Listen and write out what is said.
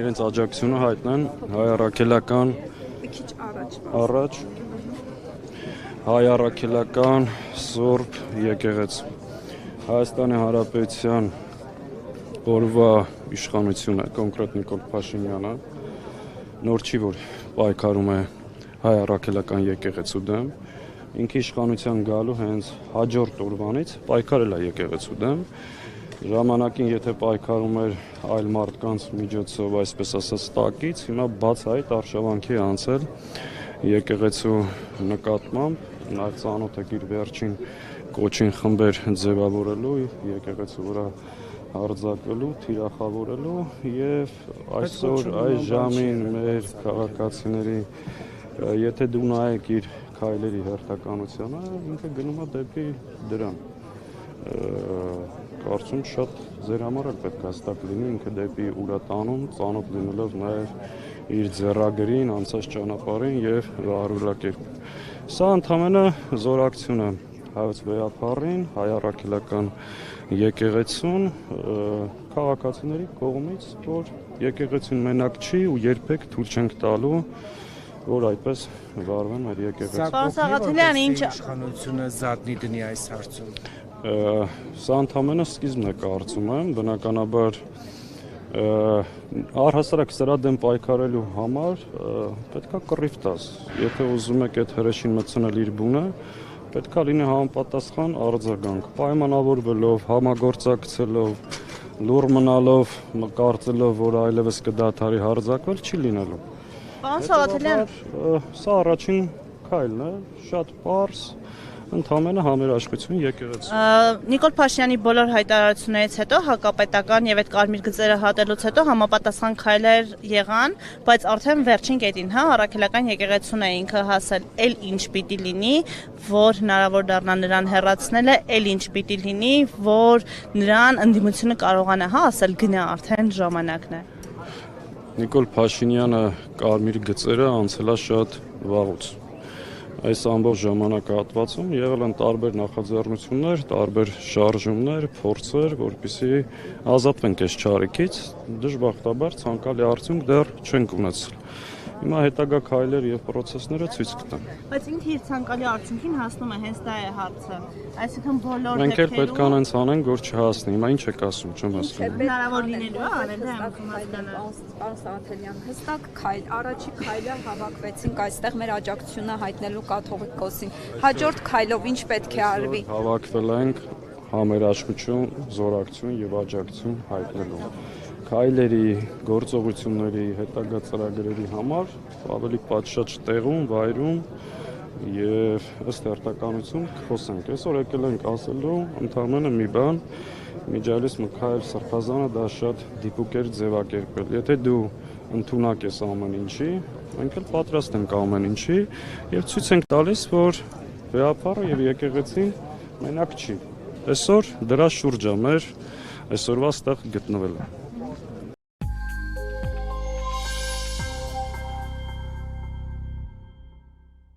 իրենց աջակցությունը հայտնեն հայ առաքելական առաջ հայ առաքելական Սուրբ եկեղեցու Հայաստանի Հանրապետության օրվա իշխանությունը կոնկրետ Նիկոլ Փաշինյանը նոր չի որ պայքարում է հայ առաքելական եկեղեցու դեմ ինքը իշխանության գալու հենց հաջորդ օրվանից պայքարել է եկեղեցու դեմ ժամանակին եթե պայքարում էր այլ մարդկանց միջոցով այսպես ասած տակից հիմա բացահայտ արշավանքի անցել եկեղեցու նկատմամբ նաև ծանոթ եք իր վերջին կոչին խմբեր ձևավորելու եկեղեցու վրա արձակվելու, թիրախավորելու եւ այսօր այս ժամին մեր քաղաքացիների եթե դու նայեք իր քայլերի հերթականությանը, ինքը գնում է դեպի դրան։ Կարծում շատ ձեր համար էլ պետք է հստակ լինի ինքը դեպի ուրատանում, ծանոթ լինելով նաեւ իր ձեռագրին, անցած ճանապարհին եւ առօրակերպին։ Սա ընդհանրապես զորակցություն է հայոց վեհապարին, հայ առաքելական եկեղեցուն քաղաքացիների կողմից, որ եկեղեցին մենակ չի ու երբեք թույլ չենք տալու, որ այդպես վարվեն մեր եկեղեցին։ Պարոն Սաղաթելյան, ինչ իշխանությունը զատնի դնի այս հարցում։ Սա ընդհանրապես սկիզբն է կարծում եմ, բնականաբար առհասարակ սրա դեմ պայքարելու համար պետքա կռիվ տաս։ Եթե ուզում եք այդ հրեշին մտցնել իր բունը, պետքա լինի համապատասխան արձագանք, պայմանավորվելով, համագործակցելով, լուռ մնալով, կարծելով, որ այլևս կդադարի հարձակվել, չի լինելու։ Պարոն Սաղաթելյան, Սա առաջին քայլն է, շատ պարզ, ընդհանրապես համերաշխություն եկեղեցու։ Նիկոլ Փաշինյանի բոլոր հայտարարություններից հետո հակապետական եւ այդ կարմիր գծերը հատելուց հետո համապատասխան քայլեր եղան, բայց արդեն վերջին կետին, առաքելական եկեղեցուն է ինքը հասել, էլ ինչ պիտի լինի, որ հնարավոր դառնա նրան հեռացնելը, էլ ինչ պիտի լինի, որ նրան ընդդիմությունը կարողանա ասել գնա արդեն ժամանակն է։ Նիկոլ Փաշինյանը կարմիր գծերը անցել է շատ վաղուց։ Այս ամբողջ ժամանակահատվածում եղել են տարբեր նախաձեռնություններ, տարբեր շարժումներ, փորձեր, որպեսզի ազատվենք այս չարիքից, դժբախտաբար ցանկալի արդյունք դեռ չենք ունեցել։ Հիմա հետագա քայլեր եւ process-ները ցույց կտան։ Բայց ինքը իր ցանկալի արդյունքին հասնում է, հենց դա է հարցը։ Այսինքն բոլոր Մենք էլ պետք է անենց անենք, որ չհասնի։ Հիմա ինչ եք ասում, չեմ հասկանում։ հնարավոր լինելու է անել դա Պարոն Սաղաթելյան, հստակ քայլ, առաջի քայլը հավաքվեցինք այստեղ մեր աջակցությունը հայտնելու կաթողիկոսին։ Հաջորդ քայլով ինչ պետք է արվի։ Հավաքվել ենք համերաշխություն, զորակցություն եւ աջակցություն հայտնելու։ Քայլերի, գործողությունների, հետագա ծրագրերի համար ավելի պատշաճ տեղում, վայրում եւ ըստ հերթականություն կխոսենք։ Այսօր եկել ենք ասելու ընդհանրապես մի բան, Միջալիս Մიქայել Սրբազանը դա շատ դիպուկ էր ձևակերպել։ Եթե դու ընդունակ ես ամեն ինչի, մենք էլ պատրաստ ենք ամեն ինչի եւ ցույց ենք տալիս, որ վեհապարը եւ եկեղեցին մենակ չի։ Այսօր դրա շուրջ է մեր այսօրվա ստեղ գտնվելը։